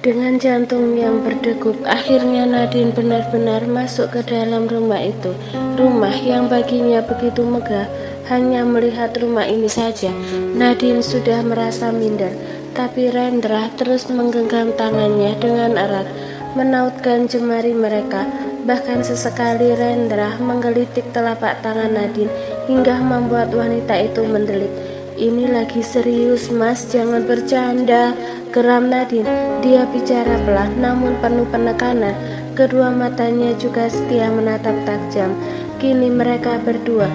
Dengan jantung yang berdegup, akhirnya Nadine benar-benar masuk ke dalam rumah itu. Rumah yang baginya begitu megah, hanya melihat rumah ini saja, Nadine sudah merasa minder. Tapi Rendra terus menggenggam tangannya dengan erat, menautkan jemari mereka. Bahkan sesekali Rendra menggelitik telapak tangan Nadine hingga membuat wanita itu mendelik. "Ini lagi serius, Mas, jangan bercanda," geram Nadine. Dia bicara pelan namun penuh penekanan. Kedua matanya juga setia menatap tajam. Kini mereka berdua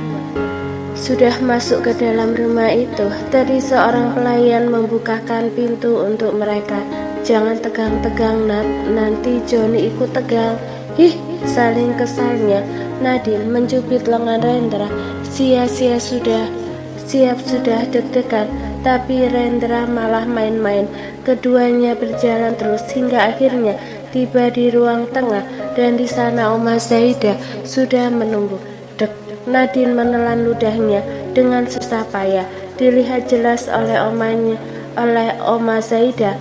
sudah masuk ke dalam rumah itu. Tadi seorang pelayan membukakan pintu untuk mereka. "Jangan tegang-tegang, Nat, nanti Johnny ikut tegang." "Hih," saling kesalnya. Nadine mencubit lengan Rendra. Siap sudah deg-degan, tapi Rendra malah main-main. Keduanya berjalan terus hingga akhirnya tiba di ruang tengah, dan di sana Oma Zaida sudah menunggu. Dek, Nadine menelan ludahnya dengan susah payah. Dilihat jelas oleh Oma Zaida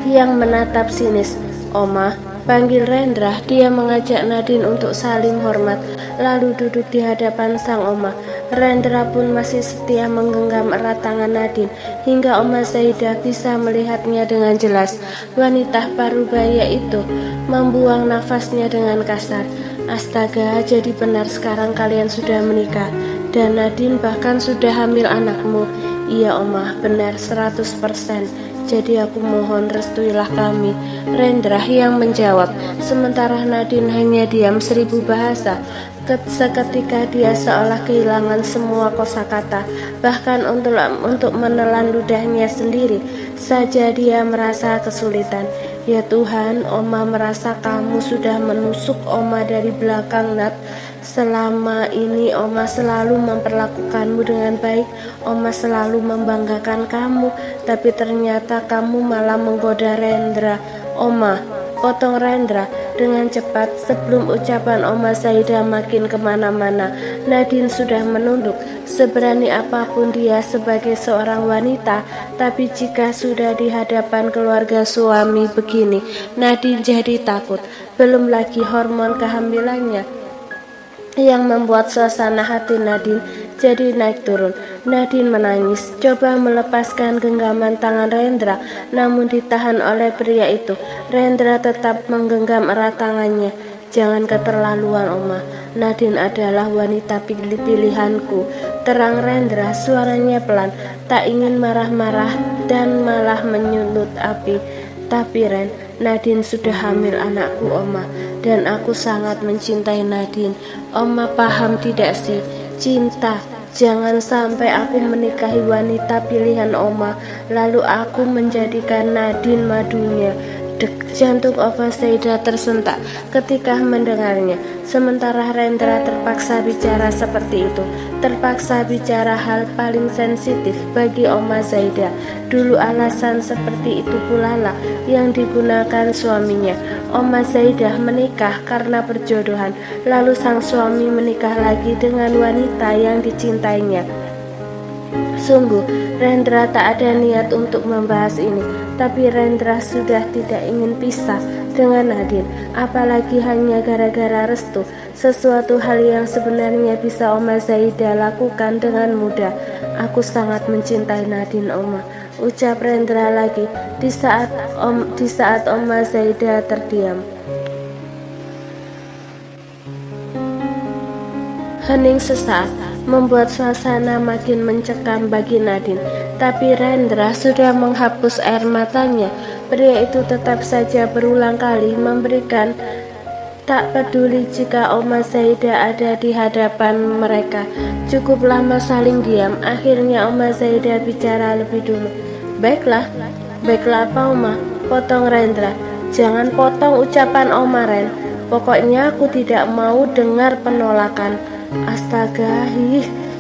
yang menatap sinis. "Oma," panggil Rendra. Dia mengajak Nadine untuk saling hormat, lalu duduk di hadapan sang Oma. Rendra pun masih setia menggenggam erat tangan Nadine hingga Oma Zaida bisa melihatnya dengan jelas. Wanita parubaya itu membuang nafasnya dengan kasar. "Astaga, jadi benar sekarang kalian sudah menikah, dan Nadine bahkan sudah hamil anakmu." "Iya Oma, benar 100%. Jadi aku mohon restuilah kami," Rendra yang menjawab. Sementara Nadine hanya diam 1000 bahasa. Seketika dia seolah kehilangan semua kosakata. Bahkan untuk menelan ludahnya sendiri saja dia merasa kesulitan. "Ya Tuhan, Oma merasa kamu sudah menusuk Oma dari belakang, Nat. Selama ini Oma selalu memperlakukanmu dengan baik. Oma selalu membanggakan kamu, tapi ternyata kamu malah menggoda Rendra." "Oma," potong Rendra dengan cepat sebelum ucapan Oma Zaida makin kemana-mana. Nadine sudah menunduk. Seberani apapun dia sebagai seorang wanita, tapi jika sudah di hadapan keluarga suami begini, Nadine jadi takut. Belum lagi hormon kehamilannya yang membuat suasana hati Nadine jadi naik turun. Nadine menangis, coba melepaskan genggaman tangan Rendra, namun ditahan oleh pria itu. Rendra tetap menggenggam erat tangannya. "Jangan keterlaluan, Oma. Nadine adalah wanita pilihanku," terang Rendra, suaranya pelan, tak ingin marah-marah dan malah menyulut api. "Tapi Ren, Nadine sudah hamil anakku, Oma, dan aku sangat mencintai Nadine. Oma paham tidak sih? Cinta. Jangan sampai aku menikahi wanita pilihan Oma, lalu aku menjadikan Nadine madunya." Dek, jantung Oma Zaida tersentak ketika mendengarnya. Sementara Rendra terpaksa bicara seperti itu, terpaksa bicara hal paling sensitif bagi Oma Zaida. Dulu alasan seperti itu pula lah yang digunakan suaminya. Oma Zaida menikah karena perjodohan, lalu sang suami menikah lagi dengan wanita yang dicintainya. Sungguh, Rendra tak ada niat untuk membahas ini, tapi Rendra sudah tidak ingin pisah dengan Nadine, apalagi hanya gara-gara restu, sesuatu hal yang sebenarnya bisa Oma Zaida lakukan dengan mudah. "Aku sangat mencintai Nadine, Oma," ucap Rendra lagi di saat Oma Zaida terdiam. Hening sesaat membuat suasana makin mencekam bagi Nadine, tapi Rendra sudah menghapus air matanya. Pria itu tetap saja berulang kali memberikan tak peduli jika Oma Zaida ada di hadapan mereka. Cukup lama saling diam, akhirnya Oma Zaida bicara lebih dulu. Baiklah apa Oma?" potong Rendra. "Jangan potong ucapan Oma, Ren. Pokoknya aku tidak mau dengar penolakan." "Astaga,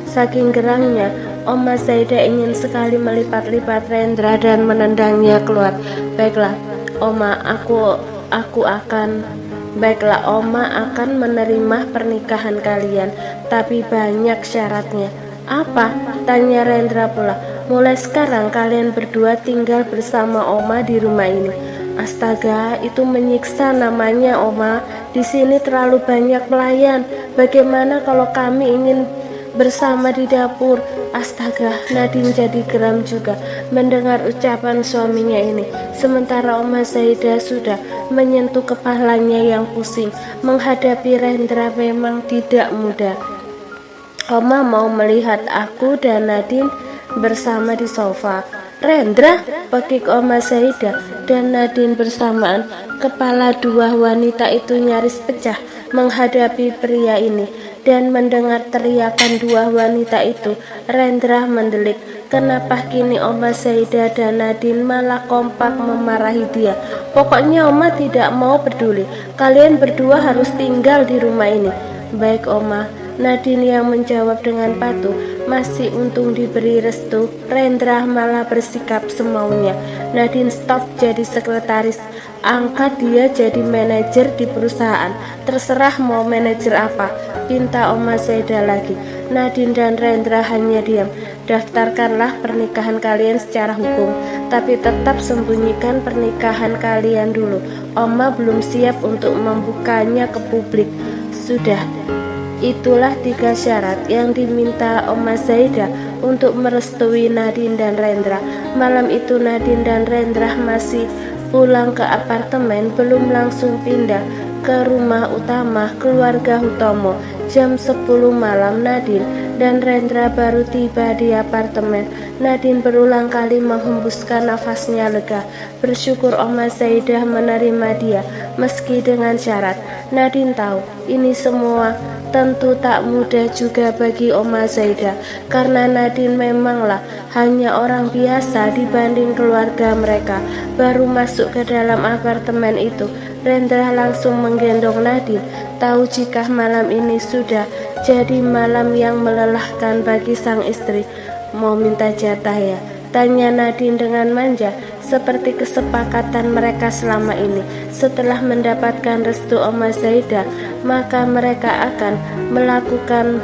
saking gerangnya Oma Zaida ingin sekali melipat-lipat Rendra dan menendangnya keluar. Baiklah Oma akan menerima pernikahan kalian, tapi banyak syaratnya." "Apa?" tanya Rendra pula. mulai sekarang kalian berdua tinggal bersama Oma di rumah ini. Astaga, itu menyiksa namanya, Oma. Di sini terlalu banyak pelayan. Bagaimana kalau kami ingin bersama di dapur? Astaga, Nadine jadi geram juga mendengar ucapan suaminya ini. Sementara Oma Zaidah sudah menyentuh kepalanya yang pusing. Menghadapi Rendra memang tidak mudah. Oma mau melihat aku dan Nadine bersama di sofa. Rendra, pekik Oma Zaidah dan Nadine bersamaan. Kepala dua wanita itu nyaris pecah menghadapi pria ini. Dan mendengar teriakan dua wanita itu, Rendra mendelik. Kenapa kini Oma Zaidah dan Nadine malah kompak memarahi dia? Pokoknya Oma tidak mau peduli. Kalian berdua harus tinggal di rumah ini. Baik Oma, Nadine yang menjawab dengan patuh. Masih untung diberi restu, Rendra malah bersikap semaunya. Nadine stop jadi sekretaris, angkat dia jadi manajer di perusahaan. Terserah mau manajer apa, pinta Oma Zaidah lagi. Nadine dan Rendra hanya diam. Daftarkanlah pernikahan kalian secara hukum, tapi tetap sembunyikan pernikahan kalian dulu. Oma belum siap untuk membukanya ke publik. Sudah. Itulah 3 syarat yang diminta Oma Zaidah untuk merestui Nadine dan Rendra. Malam itu Nadine dan Rendra masih pulang ke apartemen, belum langsung pindah ke rumah utama keluarga Hutomo. Jam 10 malam Nadine dan Rendra baru tiba di apartemen. Nadine berulang kali menghembuskan nafasnya lega, bersyukur Oma Zaidah menerima dia meski dengan syarat. Nadine tahu ini semua tentu tak mudah juga bagi Oma Zaidah, karena Nadine memanglah hanya orang biasa dibanding keluarga mereka. Baru masuk ke dalam apartemen itu, Rendra langsung menggendong Nadine. Tahu jika malam ini sudah jadi malam yang melelahkan bagi sang istri. Mau minta jatah ya? Tanya Nadine dengan manja, seperti kesepakatan mereka selama ini. Setelah mendapatkan restu Oma Zaidah, maka mereka akan melakukan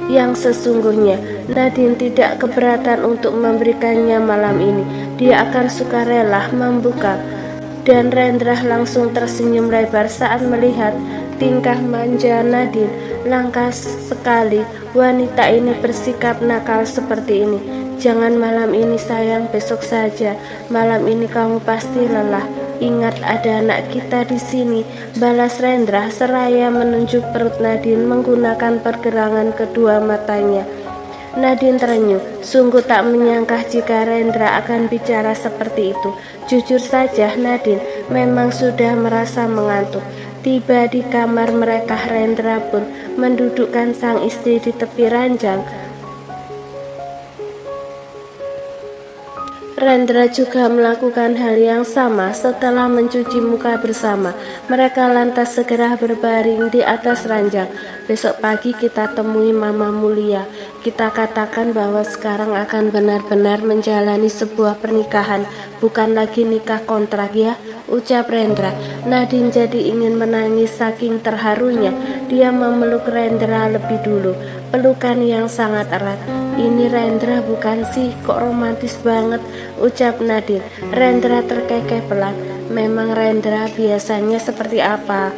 yang sesungguhnya. Nadine tidak keberatan untuk memberikannya malam ini. Dia akan sukarela membuka. Dan Rendra langsung tersenyum lebar saat melihat tingkah manja Nadine. Langka sekali wanita ini bersikap nakal seperti ini. Jangan malam ini sayang, besok saja. Malam ini kamu pasti lelah. Ingat ada anak kita di sini, balas Rendra seraya menunjuk perut Nadine menggunakan pergerangan kedua matanya. Nadine terenyuh, sungguh tak menyangka jika Rendra akan bicara seperti itu. Jujur saja Nadine memang sudah merasa mengantuk. Tiba di kamar mereka, Rendra pun mendudukkan sang istri di tepi ranjang. Rendra juga melakukan hal yang sama. Setelah mencuci muka bersama, mereka lantas segera berbaring di atas ranjang. Besok pagi kita temui Mama Mulia. Kita katakan bahwa sekarang akan benar-benar menjalani sebuah pernikahan, bukan lagi nikah kontrak ya, ucap Rendra. Nadine jadi ingin menangis saking terharunya. Dia memeluk Rendra lebih dulu, pelukan yang sangat erat. Ini Rendra bukan sih, kok romantis banget, ucap Nadine. Rendra terkekeh pelan. Memang Rendra biasanya seperti apa?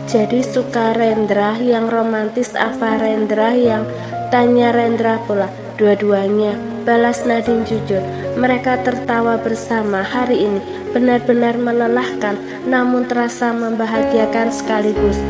Jadi suka Rendra yang romantis apa Rendra yang, tanya Rendra pula. Dua-duanya, balas Nadine jujur. Mereka tertawa bersama. Hari ini benar-benar melelahkan, namun terasa membahagiakan sekaligus.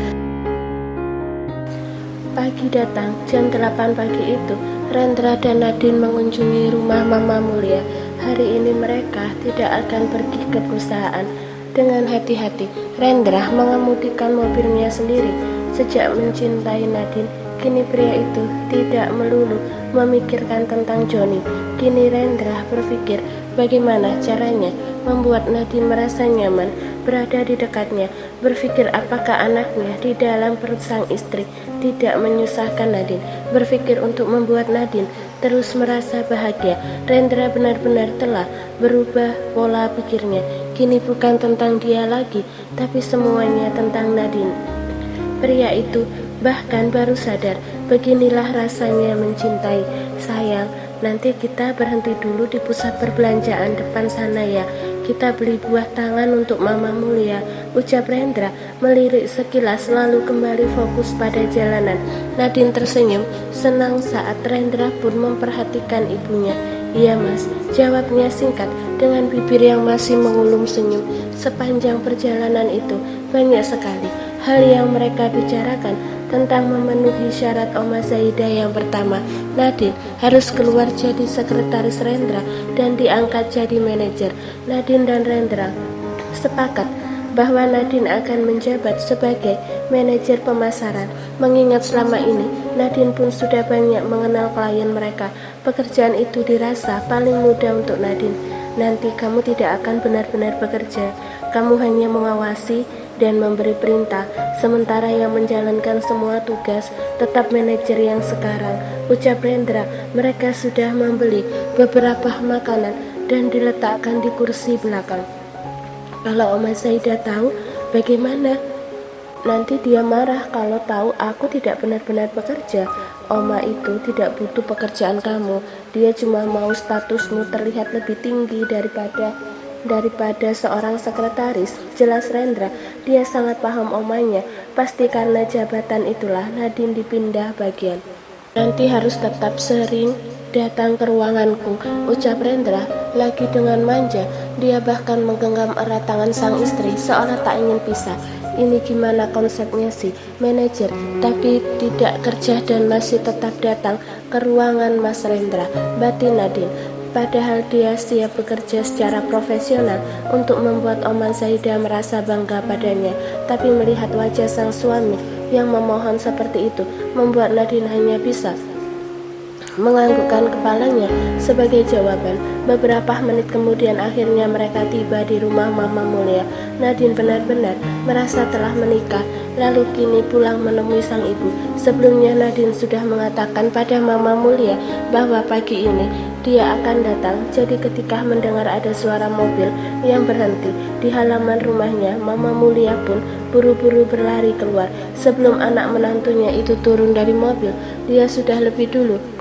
Pagi datang, jam 8 pagi itu, Rendra dan Nadine mengunjungi rumah Mama Mulia. Hari ini mereka tidak akan pergi ke perusahaan. Dengan hati-hati, Rendra mengemudikan mobilnya sendiri. Sejak mencintai Nadine, kini pria itu tidak melulu memikirkan tentang Johnny. Kini Rendra berpikir bagaimana caranya membuat Nadine merasa nyaman berada di dekatnya. Berpikir apakah anaknya di dalam perut sang istri tidak menyusahkan Nadine. Berpikir untuk membuat Nadine terus merasa bahagia. Rendra benar-benar telah berubah pola pikirnya. Kini bukan tentang dia lagi, tapi semuanya tentang Nadine. Pria itu bahkan baru sadar beginilah rasanya mencintai. Sayang, nanti kita berhenti dulu di pusat perbelanjaan depan sana ya. Kita beli buah tangan untuk Mama Mulia, ucap Rendra melirik sekilas lalu kembali fokus pada jalanan. Nadine tersenyum senang saat Rendra pun memperhatikan ibunya. Iya mas, jawabnya singkat dengan bibir yang masih mengulum senyum. Sepanjang perjalanan itu banyak sekali hal yang mereka bicarakan tentang memenuhi syarat Oma Zaidah. Yang pertama, Nadine harus keluar jadi sekretaris Rendra dan diangkat jadi manajer. Nadine dan Rendra sepakat bahwa Nadine akan menjabat sebagai manajer pemasaran. Mengingat selama ini Nadine pun sudah banyak mengenal klien mereka, pekerjaan itu dirasa paling mudah untuk Nadine. Nanti kamu tidak akan benar-benar bekerja, kamu hanya mengawasi dan memberi perintah, sementara yang menjalankan semua tugas tetap manajer yang sekarang, ucap Rendra. Mereka sudah membeli beberapa makanan dan diletakkan di kursi belakang. Kalau Oma Zaidah tahu, bagaimana? Nanti dia marah kalau tahu aku tidak benar-benar bekerja. Oma itu tidak butuh pekerjaan kamu, dia cuma mau statusmu terlihat lebih tinggi daripada seorang sekretaris, jelas Rendra. Dia sangat paham omanya, pasti karena jabatan itulah Nadine dipindah bagian. Nanti harus tetap sering datang ke ruanganku, ucap Rendra lagi dengan manja. Dia bahkan menggenggam erat tangan sang istri seolah tak ingin pisah. Ini gimana konsepnya sih, manajer tapi tidak kerja dan masih tetap datang ke ruangan Mas Rendra, batin Nadine. Padahal dia siap bekerja secara profesional untuk membuat Oma Zaidah merasa bangga padanya. Tapi melihat wajah sang suami yang memohon seperti itu membuat Nadine hanya bisa menganggukkan kepalanya sebagai jawaban. Beberapa menit kemudian akhirnya mereka tiba di rumah Mama Mulia. Nadine benar-benar merasa telah menikah, lalu kini pulang menemui sang ibu. Sebelumnya Nadine sudah mengatakan pada Mama Mulia bahwa pagi ini dia akan datang. Jadi ketika mendengar ada suara mobil yang berhenti di halaman rumahnya, Mama Mulia pun buru-buru berlari keluar. Sebelum anak menantunya itu turun dari mobil, dia sudah lebih dulu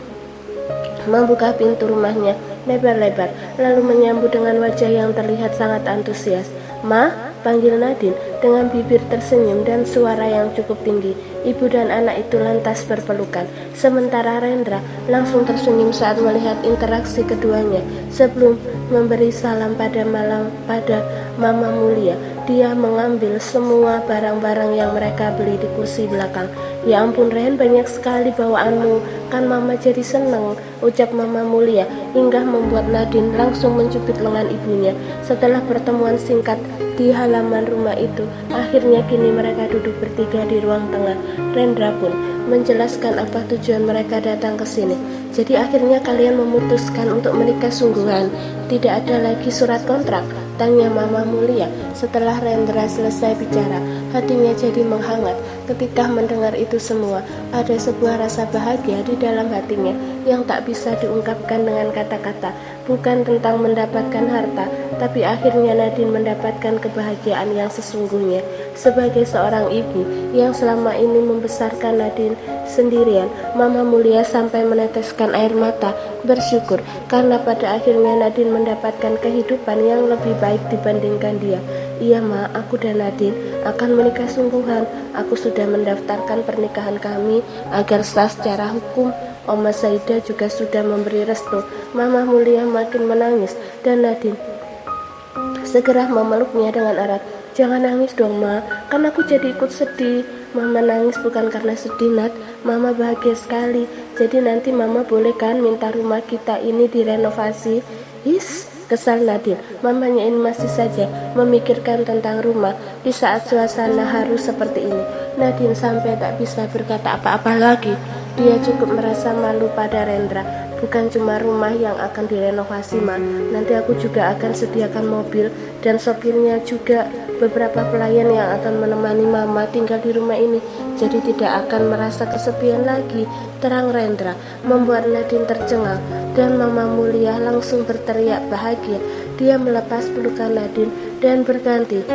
membuka pintu rumahnya lebar-lebar, lalu menyambut dengan wajah yang terlihat sangat antusias. Ma, panggil Nadine dengan bibir tersenyum dan suara yang cukup tinggi. Ibu dan anak itu lantas berpelukan, sementara Rendra langsung tersenyum saat melihat interaksi keduanya. Sebelum memberi salam pada Mama Mulia, dia mengambil semua barang-barang yang mereka beli di kursi belakang. Ya ampun Ren, banyak sekali bawaanmu, kan Mama jadi seneng, ucap Mama Mulia hingga membuat Nadine langsung mencubit lengan ibunya. Setelah pertemuan singkat di halaman rumah itu, akhirnya kini mereka duduk bertiga di ruang tengah. Rendra pun menjelaskan apa tujuan mereka datang ke sini. Jadi akhirnya kalian memutuskan untuk menikah sungguhan, tidak ada lagi surat kontrak, tanya Mama Mulia. Setelah Rendra selesai bicara, hatinya jadi menghangat. Ketika mendengar itu semua, ada sebuah rasa bahagia di dalam hatinya yang tak bisa diungkapkan dengan kata-kata. Bukan tentang mendapatkan harta, tapi akhirnya Nadine mendapatkan kebahagiaan yang sesungguhnya. Sebagai seorang ibu yang selama ini membesarkan Nadine sendirian, Mama Mulia sampai meneteskan air mata bersyukur karena pada akhirnya Nadine mendapatkan kehidupan yang lebih baik dibandingkan dia. Iya Ma, aku dan Nadine akan menikah sungguhan. Aku sudah mendaftarkan pernikahan kami agar sah secara hukum. Oma Zaidah juga sudah memberi restu. Mama Mulia makin menangis dan Nadine segera memeluknya dengan erat. Jangan nangis dong Ma, kan aku jadi ikut sedih. Mama nangis bukan karena sedih Nat, Mama bahagia sekali. Jadi nanti Mama boleh kan minta rumah kita ini direnovasi? Kesal Nadine. Mamanya ini masih saja memikirkan tentang rumah di saat suasana haru seperti ini. Nadine sampai tak bisa berkata apa-apa lagi. Dia cukup merasa malu pada Rendra. Bukan cuma rumah yang akan direnovasi Ma, nanti aku juga akan sediakan mobil dan sopirnya juga beberapa pelayan yang akan menemani Mama tinggal di rumah ini. Jadi tidak akan merasa kesepian lagi, terang Rendra, membuat Nadine tercengang dan Mama Mulia langsung berteriak bahagia. Dia melepas pelukan Nadine dan berganti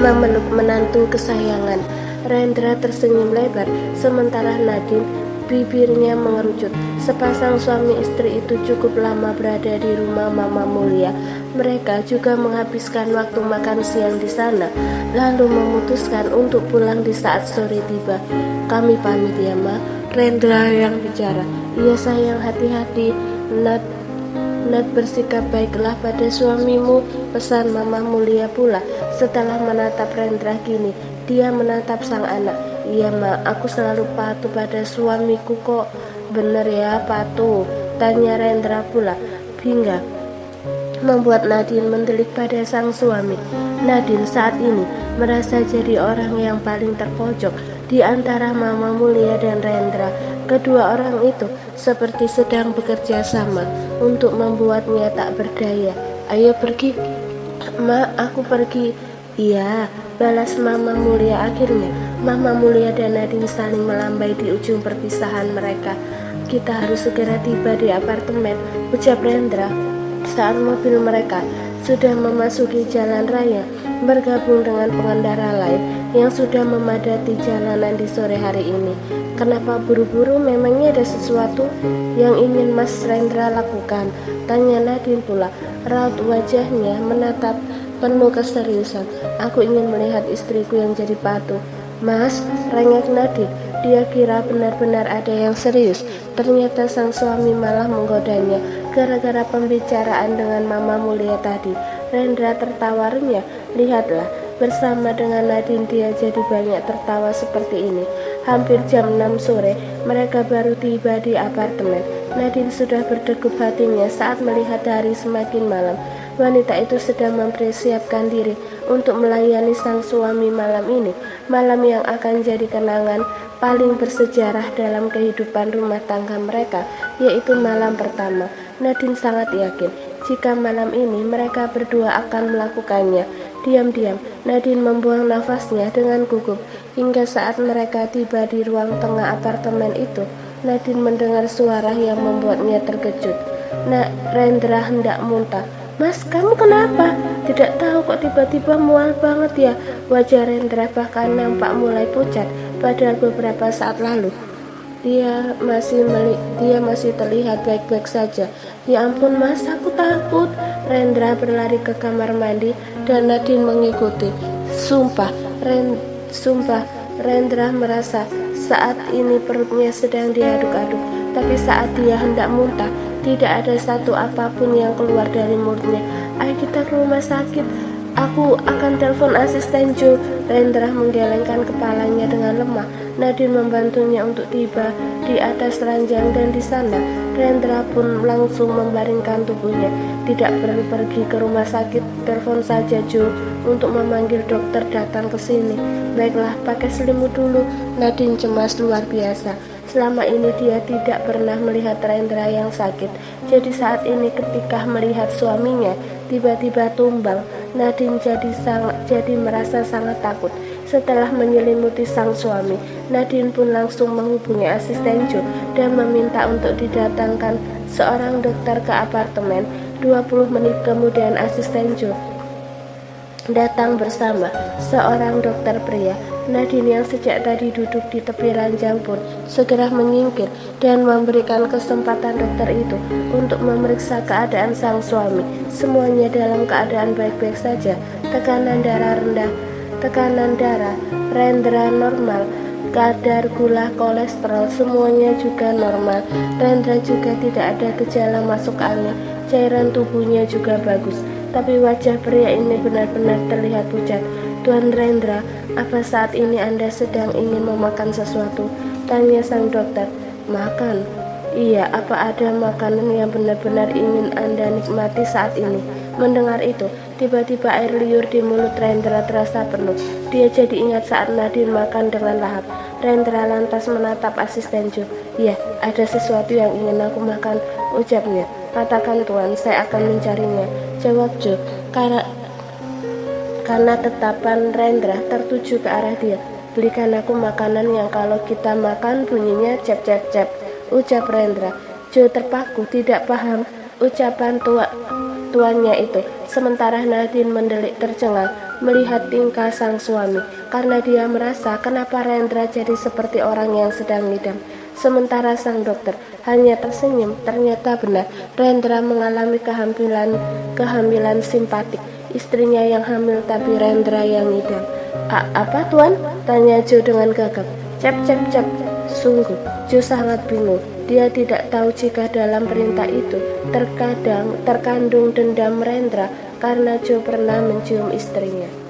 memeluk menantu kesayangan. Rendra tersenyum lebar sementara Nadine bibirnya mengerucut Sepasang suami istri itu cukup lama berada di rumah Mama Mulia. Mereka juga menghabiskan waktu makan siang di sana, lalu memutuskan untuk pulang di saat sore tiba. Kami pamit ya, Ma. Rendra yang bicara. Iya sayang, hati-hati. Nat bersikap baiklah pada suamimu, pesan Mama Mulia pula. Setelah menatap Rendra kini, dia menatap sang anak. Iya Ma, aku selalu patuh pada suamiku kok. Bener ya patuh, tanya Rendra pula. Hingga membuat Nadine mendelik pada sang suami. Nadine saat ini merasa jadi orang yang paling terpojok di antara Mama Mulia dan Rendra. Kedua orang itu seperti sedang bekerja sama untuk membuatnya tak berdaya. Ayo pergi, Ma, aku pergi. Iya, balas Mama Mulia. Akhirnya Mama Mulia dan Nadine saling melambai di ujung perpisahan mereka. Kita harus segera tiba di apartemen, ucap Rendra saat mobil mereka sudah memasuki jalan raya, bergabung dengan pengendara lain yang sudah memadati jalanan di sore hari ini. Kenapa buru-buru? Memangnya ada sesuatu yang ingin Mas Rendra lakukan? Tanya Nadine pula. Raut wajahnya menatap penuh keseriusan. Aku ingin melihat istriku yang jadi patuh. Mas, rengek Nadine. Dia kira benar-benar ada yang serius. Ternyata sang suami malah menggodanya gara-gara pembicaraan dengan Mama Mulia tadi. Rendra tertawa renyah. Lihatlah, bersama dengan Nadine dia jadi banyak tertawa seperti ini. Hampir jam 6 sore, mereka baru tiba di apartemen. Nadine sudah berdegup hatinya saat melihat hari semakin malam. Wanita itu sedang mempersiapkan diri untuk melayani sang suami malam ini, malam yang akan jadi kenangan paling bersejarah dalam kehidupan rumah tangga mereka, yaitu malam pertama. Nadine sangat yakin jika malam ini mereka berdua akan melakukannya. Diam-diam, Nadine membuang nafasnya dengan gugup. Hingga saat mereka tiba di ruang tengah apartemen itu, Nadine mendengar suara yang membuatnya terkejut. Rendra hendak muntah. Mas, kamu kenapa? Tidak tahu kok tiba-tiba mual banget ya. Wajah Rendra bahkan nampak mulai pucat, padahal beberapa saat lalu dia masih terlihat baik-baik saja. Ya ampun Mas, aku takut. Rendra berlari ke kamar mandi dan Nadine mengikuti. Sumpah Rendra merasa saat ini perutnya sedang diaduk-aduk. Tapi saat dia hendak muntah, tidak ada satu apapun yang keluar dari mulutnya. Ayo kita ke rumah sakit. Aku akan telepon asisten Jo. Rendra menggelengkan kepalanya dengan lemah. Nadine membantunya untuk tiba di atas ranjang dan di sana Rendra pun langsung membaringkan tubuhnya. Tidak perlu pergi ke rumah sakit, telepon saja Jo untuk memanggil dokter datang ke sini. Baiklah, pakai selimut dulu. Nadine cemas luar biasa. Selama ini dia tidak pernah melihat Rendra yang sakit. Jadi saat ini ketika melihat suaminya tiba-tiba tumbang, Nadine jadi merasa sangat takut. Setelah menyelimuti sang suami, Nadine pun langsung menghubungi asisten Jo dan meminta untuk didatangkan seorang dokter ke apartemen. 20 menit kemudian asisten Jo datang bersama seorang dokter pria. Nadine yang sejak tadi duduk di tepi ranjang pun segera menyingkir dan memberikan kesempatan dokter itu untuk memeriksa keadaan sang suami. Semuanya dalam keadaan baik-baik saja. Tekanan darah rendah, tekanan darah Rendra normal, kadar gula, kolesterol semuanya juga normal. Rendra juga tidak ada gejala masuk angin, cairan tubuhnya juga bagus. Tapi wajah pria ini benar-benar terlihat pucat. Tuan Rendra, apa saat ini Anda sedang ingin memakan sesuatu? Tanya sang dokter. Makan? Iya, apa ada makanan yang benar-benar ingin Anda nikmati saat ini? Mendengar itu, tiba-tiba air liur di mulut Rendra terasa penuh. Dia jadi ingat saat Nadine makan dengan lahap. Rendra lantas menatap asisten Jo. Ya, ada sesuatu yang ingin aku makan, ucapnya. Katakan Tuan, saya akan mencarinya, jawab Jo. Karena tatapan Rendra tertuju ke arah dia. Belikan aku makanan yang kalau kita makan bunyinya cep cep cep, ucap Rendra. Jo terpaku, tidak paham ucapan tuannya itu. Sementara Nadine mendelik tercengang melihat tingkah sang suami, karena dia merasa kenapa Rendra jadi seperti orang yang sedang ngidam. Sementara sang dokter hanya tersenyum. Ternyata benar, Rendra mengalami kehamilan simpatik. Istrinya yang hamil tapi Rendra yang ngidam. Apa tuan? Tanya Joe dengan gagap. Cep cep cep. Sungguh, Joe sangat bingung. Dia tidak tahu jika dalam perintah itu terkandung dendam Rendra karena Joe pernah mencium istrinya.